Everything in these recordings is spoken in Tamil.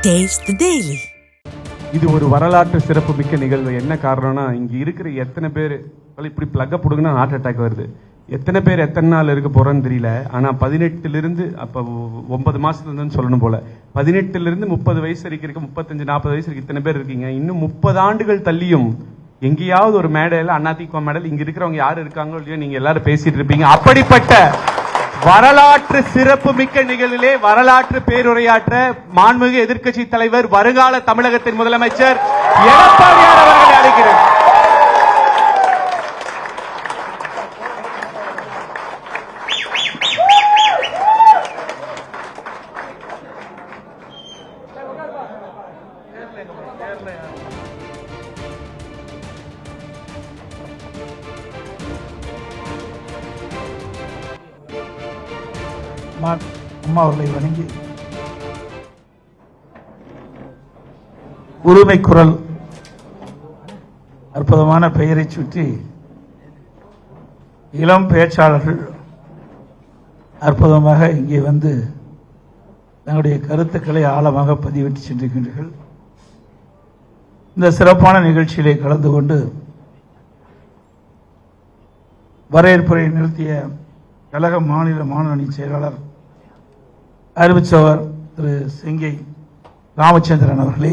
Taste the Daily. இது ஒரு வரலாற்று சிறப்பு மிக்க நிகழ்வு. என்ன காரணம்னா, இங்க இருக்கிற எத்தனை பேர் இப்படி பிளக்க புடுங்கன்னா ஹார்ட் அட்டாக் வருது. எத்தனை பேர் எத்தனை நாள் இருக்க போறோன்னு தெரியல. ஆனா 18லிருந்து அப்ப 9 மாசத்துல இருந்து சொல்லணும் போல 18லிருந்து 30 வயசு வரைக்கும் 35-40 வயசு வரைக்கும் இத்தனை பேர் இருக்கீங்க. இன்னும் 30 ஆண்டுகள் தள்ளியும் எங்கேயாவது ஒரு மேடையில அதிமுக மேடையில் இங்க இருக்கிறவங்க யாரு இருக்காங்களோ இல்லையோ நீங்க எல்லாரும் பேசிட்டு இருப்பீங்க. அப்படிப்பட்ட வரலாற்று சிறப்பு மிக்க நிகழ்விலே வரலாற்று பேருரையாற்ற மாண்புமிகு எதிர்க்கட்சி தலைவர் வருங்கால தமிழகத்தின் முதலமைச்சர் எடப்பாடியார் அவர்களை அழைக்கிறேன். அம்மா அவர்களை வணங்கி உரிமை குரல் அற்புதமான பெயரை சுற்றி இளம் பேச்சாளர்கள் அற்புதமாக இங்கே வந்து தங்களுடைய கருத்துக்களை ஆழமாக பதிவிட்டு சென்றிருக்கின்றீர்கள். இந்த சிறப்பான நிகழ்ச்சியிலே கலந்து கொண்டு வரவேற்புரை நிறுத்திய கழக மாநில மாணவணி செயலாளர் அறிவிச்சவர் திரு செங்கை ராமச்சந்திரன் அவர்களே,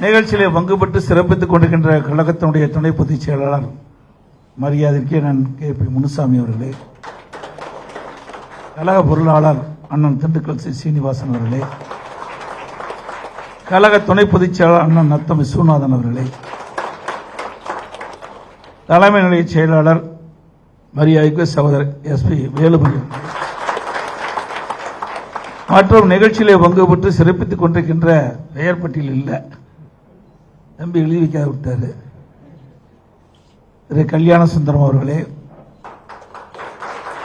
நிகழ்ச்சியிலே பங்குபட்டு சிறப்பித்துக் கொண்டிருக்கின்ற கழகத்தினுடைய துணை பொதுச் செயலாளர் மரியாதைக்கு நான் KP முனுசாமி அவர்களே, கழக பொருளாளர் அண்ணன் திண்டுக்கல் சீனிவாசன் அவர்களே, கழக துணை பொதுச் செயலாளர் அண்ணன் நத்தம் விஸ்வநாதன் அவர்களே, தலைமை நிலைய செயலாளர் மரியாதைக்கு சகோதரர் SP வேலுமணி மற்றும் நிகழ்ச்சியிலே பங்கு பெற்று சிறப்பித்துக் கொண்டிருக்கின்ற பெயர் பட்டியல் இல்லை, தம்பி எழுதி வைக்க விட்டாரு, திரு கல்யாண சுந்தரம் அவர்களே,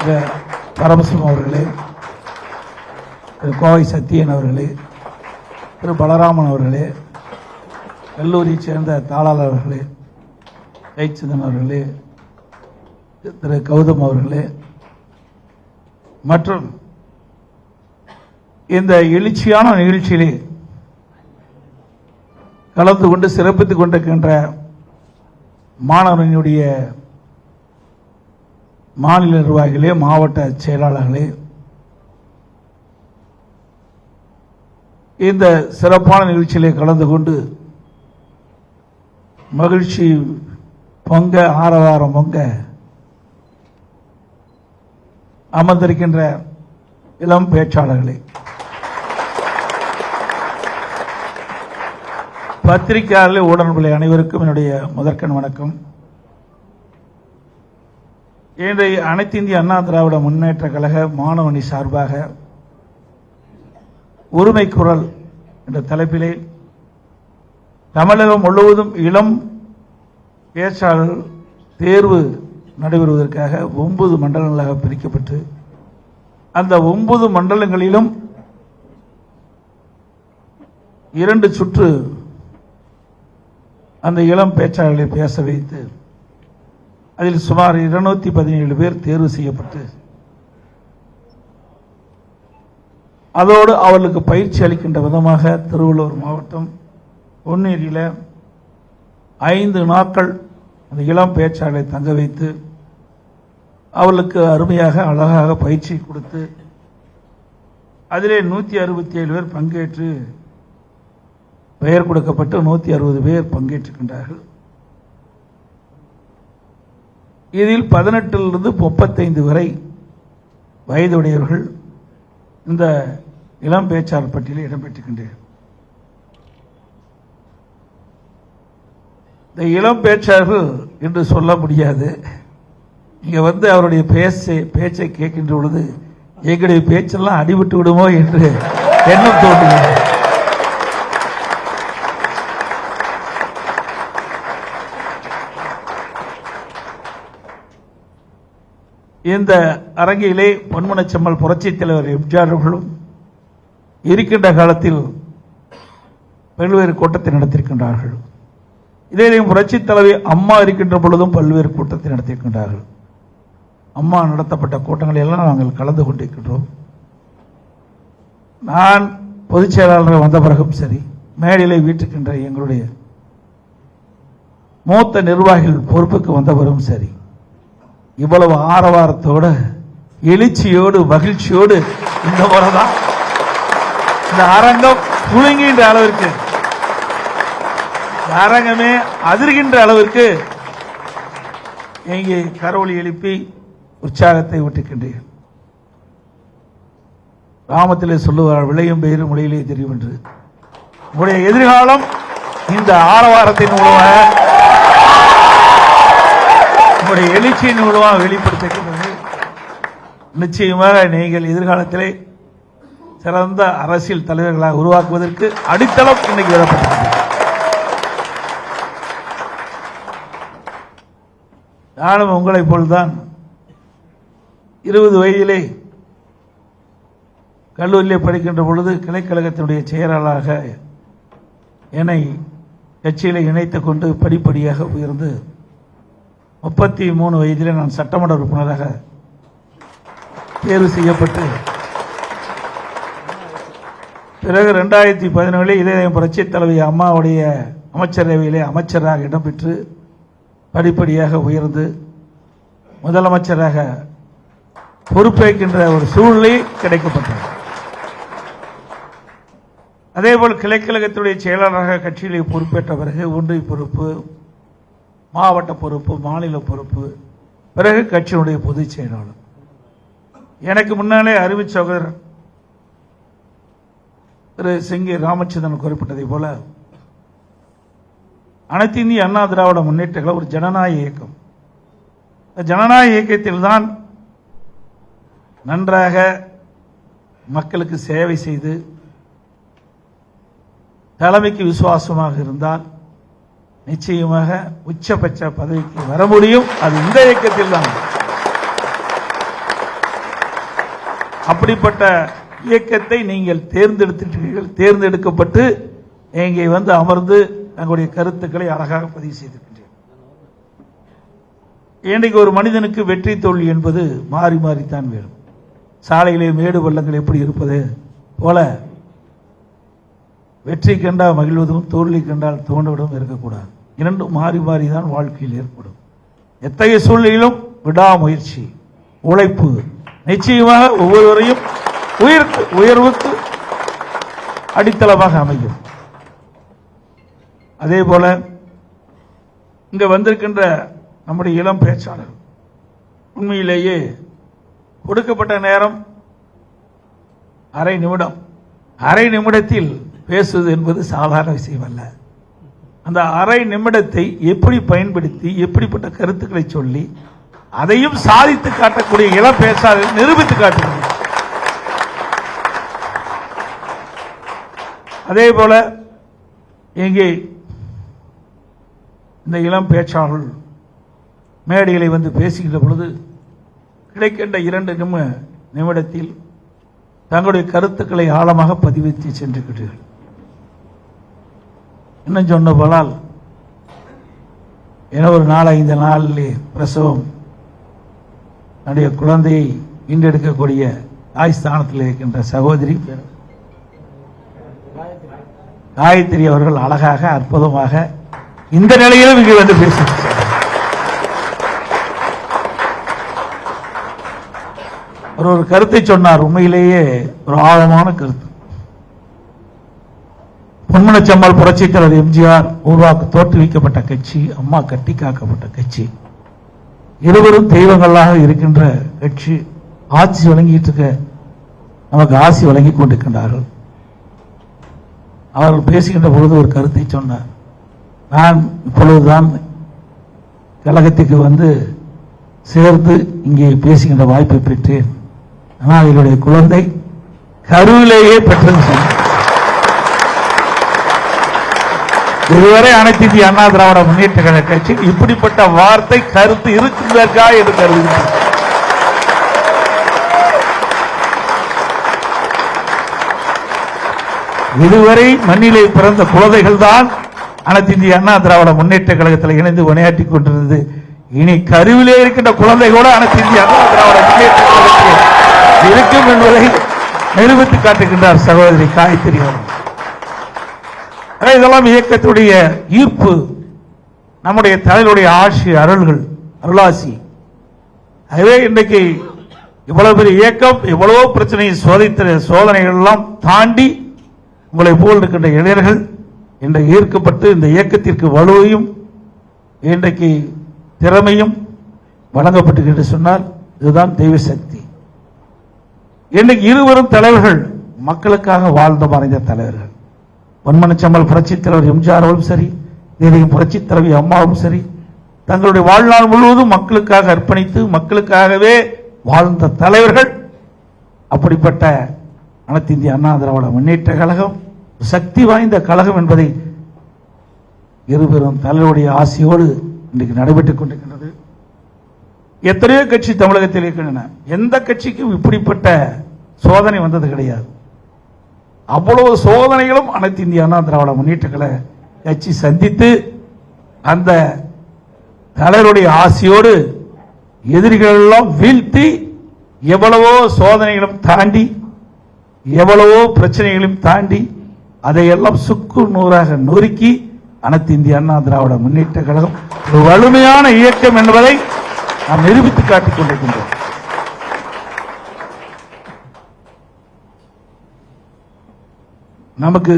திரு பரமசிவம் அவர்களே, திரு கோவை சத்தியன் அவர்களே, திரு பலராமன் அவர்களே, கல்லூரியை சேர்ந்த தாளாளர் அவர்களே, ஜெயச்சந்திரன் அவர்களே, திரு கௌதம் அவர்களே மற்றும் இந்த எழுச்சியான நிகழ்ச்சியிலே கலந்து கொண்டு சிறப்பித்துக் கொண்டிருக்கின்ற மாணவர்களுடைய மாநில நிர்வாகிகளே, மாவட்ட செயலாளர்களே, இந்த சிறப்பான நிகழ்ச்சியிலே கலந்து கொண்டு மகிழ்ச்சி பொங்க ஆரவாரம் பொங்க அமர்ந்திருக்கின்ற இளம் பேச்சாளர்களே, பத்திரிகையாளர்களே, ஊடகங்களே அனைவருக்கும் என்னுடைய முதற்கண் வணக்கம். இன்றைய அனைத்து இந்திய அண்ணா திராவிட முன்னேற்ற கழக மாணவணி சார்பாக உரிமை குரல் என்ற தலைப்பிலே தமிழகம் முழுவதும் இளம் பேச்சாளர்கள் தேர்வு நடைபெறுவதற்காக 9 மண்டலங்களாக பிரிக்கப்பட்டு அந்த 9 மண்டலங்களிலும் 2 சுற்று அந்த இளம் பேச்சாளர்களை பேச வைத்து அதில் சுமார் 217 பேர் தேர்வு செய்யப்பட்டு அதோடு அவர்களுக்கு பயிற்சி அளிக்கின்ற விதமாக திருவள்ளூர் மாவட்டம் பொன்னேரியில் 5 நாட்கள் அந்த இளம் பேச்சாளரை தங்க வைத்து அவர்களுக்கு அருமையாக அழகாக பயிற்சி கொடுத்து அதிலே 167 பேர் பங்கேற்று பெயர் கொடுக்கப்பட்டு 160 பேர் பங்கேற்றிருக்கின்றார்கள். இதில் 18லிருந்து 35 வரை வயதுடையவர்கள் இந்த இளம் பேச்சாளர் பட்டியலில் இடம்பெற்றிருக்கின்றனர். இந்த இளம் பேச்சாளர்கள் என்று சொல்ல முடியாது. இங்க வந்து அவருடைய பேச்சை கேட்கின்ற பொழுது எங்களுடைய பேச்செல்லாம் அடிபட்டு விடுமோ என்று எண்ணம் தோன்றுகிறது. இந்த அரங்கிலே பொன்மனச்செம்மல் புரட்சித் தலைவர் எம்ஜிஆர் அவர்களும் இருக்கின்ற காலத்தில் பல்வேறு கூட்டத்தை நடத்தியிருக்கின்றார்கள். இதே புரட்சித் தலைவி அம்மா இருக்கின்ற பொழுதும் பல்வேறு கூட்டத்தை நடத்தியிருக்கின்றார்கள். அம்மா நடத்தப்பட்ட கூட்டங்களில் எல்லாம் நாங்கள் கலந்து கொண்டிருக்கின்றோம். நான் பொதுச் செயலாளர் வந்த பிறகும் சரி, மேடையிலே வீட்டுக்கின்ற எங்களுடைய மூத்த நிர்வாகிகள் பொறுப்புக்கு வந்த பிறகும் சரி, இவ்வளவு ஆரவாரத்தோடு எழுச்சியோடு மகிழ்ச்சியோடு இந்த முறைதான் இந்த அரங்கம் குலுங்குகின்ற அளவிற்கு, அரங்கமே அதிர்கின்ற அளவிற்கு இங்கே கரவொலி எழுப்பி உற்சாகத்தை ஊட்டுகின்றேன். கிராமத்திலே சொல்லுவார், விளையும் பெயரும் மொழியிலே தெரியும் என்று. உங்களுடைய எதிர்காலம் இந்த ஆரவாரத்தின் மூலமாக, உங்களுடைய எழுச்சியின் மூலமாக வெளிப்படுத்துகின்றது. நிச்சயமாக நீங்கள் எதிர்காலத்திலே சிறந்த அரசியல் தலைவர்களாக உருவாக்குவதற்கு அடித்தளம் இன்னைக்கு விடப்பட்டிருக்கிறது. நானும் உங்களைப் போல்தான் 20 வயதிலே கல்லூரியிலே படிக்கின்ற பொழுது கிளைக்கழகத்தினுடைய செயலாளராக என்னை கட்சியிலே இணைத்துக் கொண்டு படிப்படியாக உயர்ந்து 33 வயதிலே நான் சட்டமன்ற உறுப்பினராக தேர்வு செய்யப்பட்டு, பிறகு 2017 இதய புரட்சித் தலைவி அம்மாவுடைய அமைச்சரவையிலே அமைச்சராக இடம்பெற்று படிப்படியாக உயர்ந்து முதலமைச்சராக பொறுப்பேற்கின்ற ஒரு சூழ்நிலை கிடைக்கப்பட்டது. அதேபோல் கிளைக்கழகத்துடைய செயலாளராக கட்சியிலே பொறுப்பேற்ற பிறகு ஒன்றிய பொறுப்பு, மாவட்ட பொறுப்பு, மாநில பொறுப்பு, பிறகு கட்சியினுடைய பொதுச் செயலாளர். எனக்கு முன்னாலே அறிவு சகோதரர் திரு சிங்கி ராமச்சந்திரன் குறிப்பிட்டதை போல அனைத்து இந்திய அண்ணா திராவிட முன்னேற்ற கழகம் ஒரு ஜனநாயக இயக்கம். ஜனநாயக இயக்கத்தில் தான் நன்றாக மக்களுக்கு சேவை செய்து தலைமைக்கு விசுவாசமாக இருந்தால் நிச்சயமாக உச்சபட்ச பதவிக்கு வர முடியும். அது இந்த இயக்கத்தில் தான். அப்படிப்பட்ட இயக்கத்தை நீங்கள் தேர்ந்தெடுத்துட்டீர்கள். தேர்ந்தெடுக்கப்பட்டு இங்கே வந்து அமர்ந்து தங்களுடைய கருத்துக்களை அழகாக பதிவு செய்திருக்கின்றேன். இன்றைக்கு ஒரு மனிதனுக்கு வெற்றி தோல்வி என்பது மாறி மாறித்தான் வேணும். சாலையிலே மேடு பள்ளங்கள் எப்படி இருப்பது போல வெற்றி கண்டால் மகிழ்வதும் தோல்வி கண்டால் தோன்றுவதும் இருக்கக்கூடாது. இரண்டும் மாறி மாறிதான் வாழ்க்கையில் ஏற்படும். எத்தகைய சூழ்நிலையிலும் விடாமுயற்சி, உழைப்பு நிச்சயமாக ஒவ்வொருவரையும் உயர்வுக்கு அடித்தளமாக அமையும். அதே போல இங்க வந்திருக்கின்ற நம்முடைய இளம் பேச்சாளர் உண்மையிலேயே கொடுக்கப்பட்ட நேரம் அரை நிமிடம். அரை நிமிடத்தில் பேசுவது என்பது சாதாரண விஷயம் அல்ல. அந்த அரை நிமிடத்தை எப்படி பயன்படுத்தி எப்படிப்பட்ட கருத்துக்களை சொல்லி அதையும் சாதித்து காட்டக்கூடிய இளம் பேச்சாளர் நிரூபித்து காட்டுகிறது. அதே போல இங்கே இந்த இளம் பேச்சாளர்கள் மேடைகளை வந்து பேசுகின்ற பொழுது கிடைக்கின்ற 2 நிமிடத்தில் தங்களுடைய கருத்துக்களை ஆழமாக பதிவித்து சென்றிருக்கிறீர்கள். இன்னும் சொன்ன போனால் என ஒரு 4-5 நாளிலே பிரசவம் என்னுடைய குழந்தையை ஈண்டெடுக்கக்கூடிய தாய் ஸ்தானத்தில் இருக்கின்ற சகோதரி காயத்ரி அவர்கள் அழகாக அற்புதமாக இந்த நிலையிலும் இங்கே வந்து பேசுகிறார். ஒரு கருத்தை சொன்னார், உண்மையிலேயே ஒரு ஆழமான கருத்து. பொன்மனச்சம்மாள் புரட்சித் தலைவர் எம்ஜிஆர் தோற்றுவிக்கப்பட்ட கட்சி, அம்மா கட்டி காக்கப்பட்ட கட்சி, இருவரும் தெய்வங்களாக இருக்கின்ற கட்சி. ஆட்சி வழங்கிட்டு இருக்க நமக்கு ஆசி வழங்கி கொண்டிருக்கின்றார்கள். அவர்கள் பேசுகின்ற பொழுது ஒரு கருத்தை சொன்னார். நான் இப்பொழுதுதான் கழகத்துக்கு வந்து சேர்ந்து இங்கே பேசுகின்ற வாய்ப்பை பெற்றேன். ஆனால் என்னுடைய குழந்தை கருவிலேயே பெற்றது சொன்னார். இதுவரை அனைத்து இந்திய அண்ணா திராவிட முன்னேற்ற கழக கட்சி இப்படிப்பட்ட வார்த்தை கருத்து இருக்கின்றதா என்று கருதுகிறேன். இதுவரை மண்ணிலே பிறந்த குழந்தைகள் தான் அனைத்து இந்திய அண்ணா திராவிட முன்னேற்ற கழகத்தில் இணைந்து விளையாட்டிக் கொண்டிருந்தது. இனி கருவிலே இருக்கின்ற குழந்தை கூட அனைத்து இந்திய அண்ணா திராவிட முன்னேற்ற கழகத்தில் இருக்கும் என்பதை நிரூபித்து காட்டுகின்றார் சகோதரி காயத்ரி அவர்கள். இதெல்லாம் இயக்கத்துடைய ஈர்ப்பு, நம்முடைய தலைவருடைய ஆட்சி அருள்கள், அருளாசி. ஆகவே இன்றைக்கு இவ்வளவு பெரிய இயக்கம், எவ்வளவோ பிரச்சனையை சோதனைகள் எல்லாம் தாண்டி உங்களை போல் இருக்கின்ற இளைஞர்கள் இன்றைக்கு ஈர்க்கப்பட்டு இந்த இயக்கத்திற்கு வலுவையும் இன்றைக்கு திறமையும் வழங்கப்பட்டு என்று சொன்னால் இதுதான் தெய்வ சக்தி. இன்றைக்கு இருவரும் தலைவர்கள் மக்களுக்காக வாழ்ந்த மறைந்த தலைவர்கள். பொன்மனச்செம்மல் புரட்சித் தலைவர் எம்ஜிஆர் அவர்களும் சரி, நீதியும் புரட்சித் தலைவி அம்மாவும் சரி, தங்களுடைய வாழ்நாள் முழுவதும் மக்களுக்காக அர்ப்பணித்து மக்களுக்காகவே வாழ்ந்த தலைவர்கள். அப்படிப்பட்ட அனைத்து இந்திய அண்ணா திராவிட முன்னேற்ற கழகம் சக்தி வாய்ந்த கழகம் என்பதை இருவரும் தலைவருடைய ஆசையோடு இன்றைக்கு நடைபெற்றுக் கொண்டிருக்கின்றது. எத்தனையோ கட்சி தமிழகத்தில் இருக்கின்றன. எந்த கட்சிக்கும் இப்படிப்பட்ட சோதனை வந்தது கிடையாது. அவ்வளவு சோதனைகளும் அனைத்து இந்திய அண்ணா திராவிட முன்னேற்ற கழக கட்சி சந்தித்து அந்த தலைவருடைய ஆசையோடு எதிரிகள் எல்லாம் வீழ்த்தி எவ்வளவோ சோதனைகளும் தாண்டி எவ்வளவோ பிரச்சனைகளையும் தாண்டி அதையெல்லாம் சுக்கு நூறாக நொறுக்கி அனைத்து இந்திய அண்ணா திராவிட முன்னேற்ற கழகம் ஒரு வலிமையான இயக்கம் என்பதை நாம் நிரூபித்து காட்டிக் கொண்டிருக்கின்றோம். நமக்கு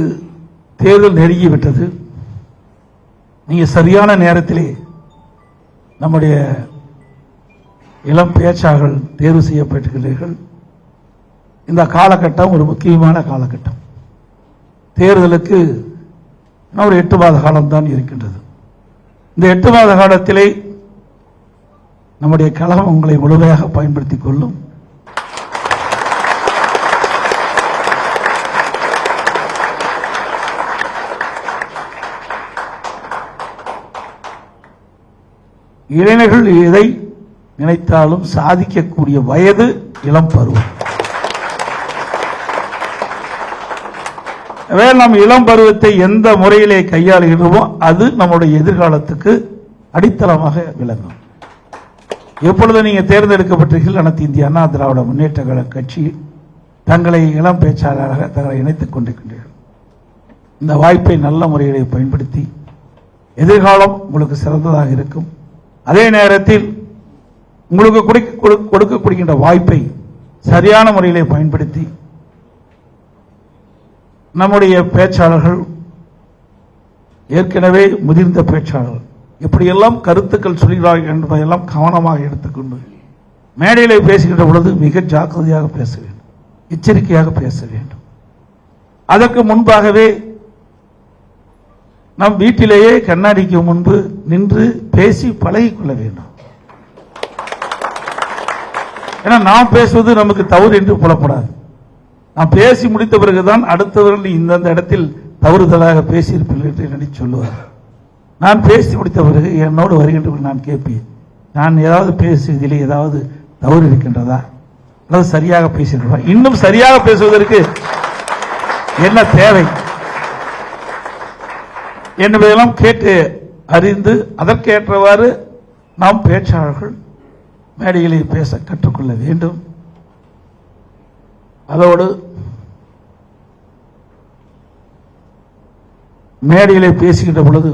தேர்தல் நெருங்கிவிட்டது. நீங்க சரியான நேரத்திலே நம்முடைய இளம் பேச்சாளர்கள் தேர்வு செய்யப்பட்டிருக்கிறீர்கள். இந்த காலகட்டம் ஒரு முக்கியமான காலகட்டம். தேர்தலுக்கு ஒரு 8 மாத காலம்தான் இருக்கின்றது. இந்த 8 மாத காலத்திலே நம்முடைய கழகம் உங்களை முழுமையாக பயன்படுத்திக் கொள்ளும். இளைஞர்கள் எதை நினைத்தாலும் சாதிக்கக்கூடிய வயது இளம் பருவம். நாம் இளம் பருவத்தை எந்த முறையிலே கையாளுகிறோமோ அது நம்முடைய எதிர்காலத்துக்கு அடித்தளமாக விளங்கும். எப்பொழுது நீங்க தேர்ந்தெடுக்கப்பட்டீர்கள் அனைத்து இந்திய அண்ணா திராவிட முன்னேற்ற கழக கட்சி தங்களை இளம் பேச்சாளராக தங்களை இணைத்துக் கொண்டிருக்கின்றீர்கள். இந்த வாய்ப்பை நல்ல முறையிலே பயன்படுத்தி எதிர்காலம் உங்களுக்கு சிறந்ததாக இருக்கும். அதே நேரத்தில் உங்களுக்கு கொடுக்கக்கூடிய வாய்ப்பை சரியான முறையிலே பயன்படுத்தி நம்முடைய பேச்சாளர்கள் ஏற்கனவே முதிர்ந்த பேச்சாளர்கள் எப்படியெல்லாம் கருத்துக்கள் சொல்கிறார்கள் என்பதையெல்லாம் கவனமாக எடுத்துக்கொண்டு மேடையிலே பேசுகின்ற பொழுது மிக ஜாக்கிரதையாக பேச வேண்டும், எச்சரிக்கையாக பேச வேண்டும். அதற்கு முன்பாகவே நம் வீட்டிலேயே கண்ணாடிக்கு முன்பு நின்று பேசி பழகிக்கொள்ள வேண்டும். ஏன்னா நாம் பேசுவது நமக்கு தவறு என்று புலப்படாது. நான் பேசி முடித்த பிறகுதான் அடுத்தவர்கள் இந்த இடத்தில் தவறுதலாக பேசியிருப்பீர்கள் என்று நினைச்சு சொல்லுவார். நான் பேசி முடித்த பிறகு என்னோடு வருகின்றவர்கள் நான் கேட்பேன், நான் ஏதாவது பேசுவதிலே ஏதாவது தவறு இருக்கின்றதா அல்லது சரியாக பேசியிருக்கிறதா, இன்னும் சரியாக பேசுவதற்கு என்ன தேவை என்பதையெல்லாம் கேட்டு அறிந்து அதற்கேற்றவாறு நாம் பேச்சாளர்கள் மேடையிலே பேச கற்றுக்கொள்ள வேண்டும். அதோடு மேடையிலே பேசுகின்ற பொழுது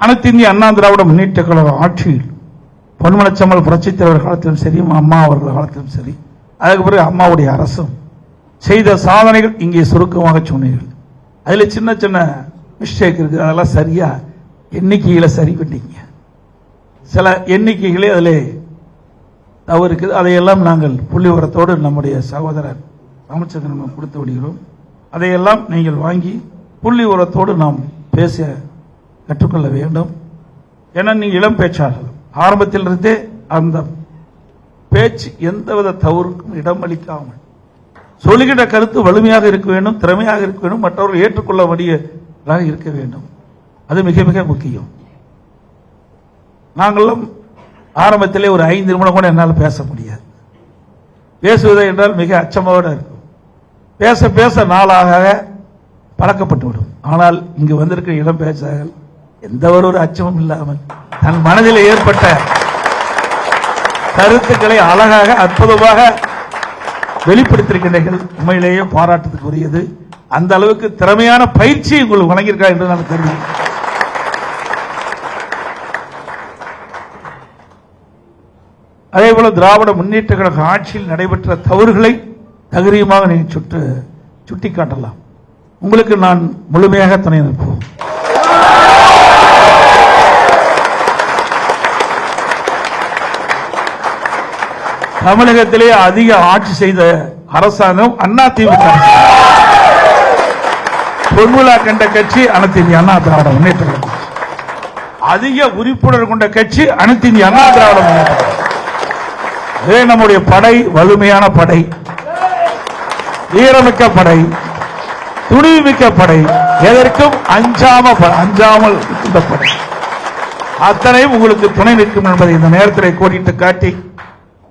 அனைத்து இந்திய அண்ணா திராவிட முன்னேற்ற கழக ஆட்சியில் பொன்மனச்செம்மல் புரட்சித் தலைவர் காலத்திலும் சரி, அம்மா அவர்கள் காலத்திலும் சரி, அதுக்கு பிறகு அம்மாவுடைய அரசும் செய்த சாதனைகள் இங்கே சுருக்கமாக சொன்னீர்கள். அதில் சின்ன சின்ன மிஸ்டேக் இருக்கு, அதெல்லாம் சரியா எண்ணிக்கையில சரி பண்ணீங்க. சில எண்ணிக்கைகளே அதிலே தவறு இருக்குது. அதையெல்லாம் நாங்கள் புள்ளி விவரத்தோடு நம்முடைய சகோதரர் ராமச்சந்திரன் கொடுத்து விடுகிறோம். அதையெல்லாம் நீங்கள் வாங்கி புள்ளி விவரத்தோடு நாம் பேச கற்றுக்கொள்ள வேண்டும். ஏன்னா நீங்கள் இளம் பேச்சாளர்கள், ஆரம்பத்திலிருந்தே அந்த பேச்சு எந்தவித தவறுக்கும் இடமளிக்காமல் சொல்லுகின்ற கருத்து வலிமையாக இருக்க வேண்டும், திறமையாக இருக்க வேண்டும், மற்றவர்கள் ஏற்றுக்கொள்ள வேண்டியதாக இருக்க வேண்டும். அது மிக மிக முக்கியம். நாங்களும் ஆரம்பத்திலே ஒரு 5 நிமிடம் கூட என்னால் பேச முடியாது. பேசுவதை என்றால் மிக அச்சமோடு இருக்கும். பேச பேச நாளாக பழக்கப்பட்டுவிடும். ஆனால் இங்கு வந்திருக்கிற இளம் பேச்சாளர்கள் எந்த ஒரு அச்சமும் இல்லாமல் தன் மனதில் ஏற்பட்ட கருத்துக்களை அழகாக அற்புதமாக வெளிப்படுத்தியிருக்கின்றீர்கள். உண்மையிலேயே பாராட்டத்துக்கு உரியது. அந்த அளவுக்கு திறமையான பயிற்சி உங்களுக்கு வழங்கியிருக்கா என்று நான் கருதி, அதேபோல திராவிட முன்னேற்ற கழக ஆட்சியில் நடைபெற்ற தவறுகளை தகுதியுமாக நீங்கள் சுட்டிக்காட்டலாம். உங்களுக்கு நான் முழுமையாக துணை நிற்போம். தமிழகத்திலே அதிக ஆட்சி செய்த அரசாங்கம் அதிமுக. பொன்விழா கண்ட கட்சி அனைத்து இந்திய அண்ணா திராவிட முன்னேற்ற கழகம். அதிக உறுப்பினர் கொண்ட கட்சி அனைத்து இந்திய அண்ணா திராவிட முன்னேற்ற கழகம். நம்முடைய படை வலிமையான படை, வீரமிக்க படை, துணிவுமிக்க படை, எதற்கும் அஞ்சாமல் இந்த படை அத்தனையும் உங்களுக்கு துணை நிற்கும் என்பதை இந்த நேரத்தில் கோடிட்டு காட்டி,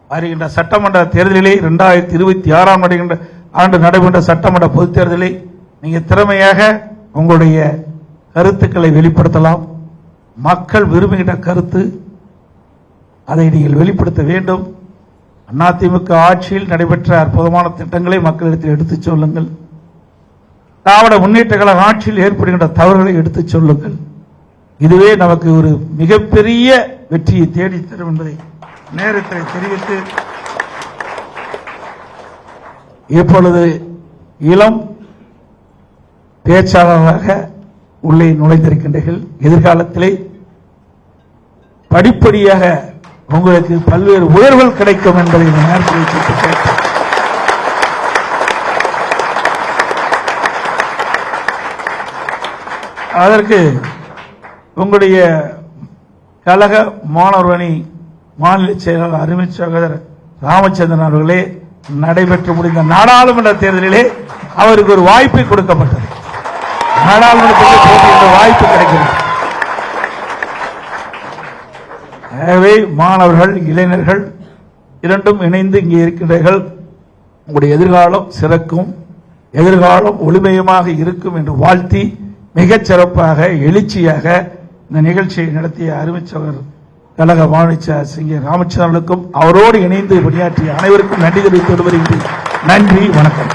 வருகின்ற சட்டமன்ற தேர்தலிலே 2026 ஆண்டு நடைபெற்ற சட்டமன்ற பொதுத் தேர்தலில் நீங்க திறமையாக உங்களுடைய கருத்துக்களை வெளிப்படுத்தலாம். மக்கள் விரும்புகின்ற கருத்து, அதை நீங்கள் வெளிப்படுத்த வேண்டும். அதிமுக ஆட்சியில் நடைபெற்ற அற்புதமான திட்டங்களை மக்களிடத்தில் எடுத்துச் சொல்லுங்கள். திராவிட முன்னேற்ற கழக ஆட்சியில் ஏற்படுகின்ற தவறுகளை எடுத்துச் சொல்லுங்கள். இதுவே நமக்கு ஒரு மிகப்பெரிய வெற்றியை தேடித் தரும் என்பதை நேரத்தில் தெரிவித்து, இப்பொழுது இளம் பேச்சாளராக உள்ளே நுழைந்திருக்கின்றீர்கள். எதிர்காலத்திலே படிப்படியாக உங்களுக்கு பல்வேறு உயர்வுகள் கிடைக்கும் என்பதை இந்த நேரத்தில் சுட்டிக்காட்டி, அதற்கு உங்களுடைய கழக மாணவர் அணி மாநில செயலாளர் அருமை சகோதரர் ராமச்சந்திரன் அவர்களே, நடைபெற்று முடிந்த நாடாளுமன்ற தேர்தலிலே அவருக்கு ஒரு வாய்ப்பு கொடுக்கப்பட்டது. நாடாளுமன்றத்தில் போட்டியிட வாய்ப்பு கிடைக்கிறது. எனவே மாணவர்கள், இளைஞர்கள் இரண்டும் இணைந்து இங்கே இருக்கின்றீர்கள். உங்களுடைய எதிர்காலம் சிறக்கும், எதிர்காலம் ஒளிமயமாக இருக்கும் என்று வாழ்த்தி, மிகச் சிறப்பாக எழுச்சியாக இந்த நிகழ்ச்சியை நடத்திய அருமை சகோதரர் கழக மாநில சிங்க ராமச்சந்திரனுக்கும் அவரோடு இணைந்து பணியாற்றிய அனைவருக்கும் நன்றி தெரிவித்து வருகிறேன். நன்றி, வணக்கம்.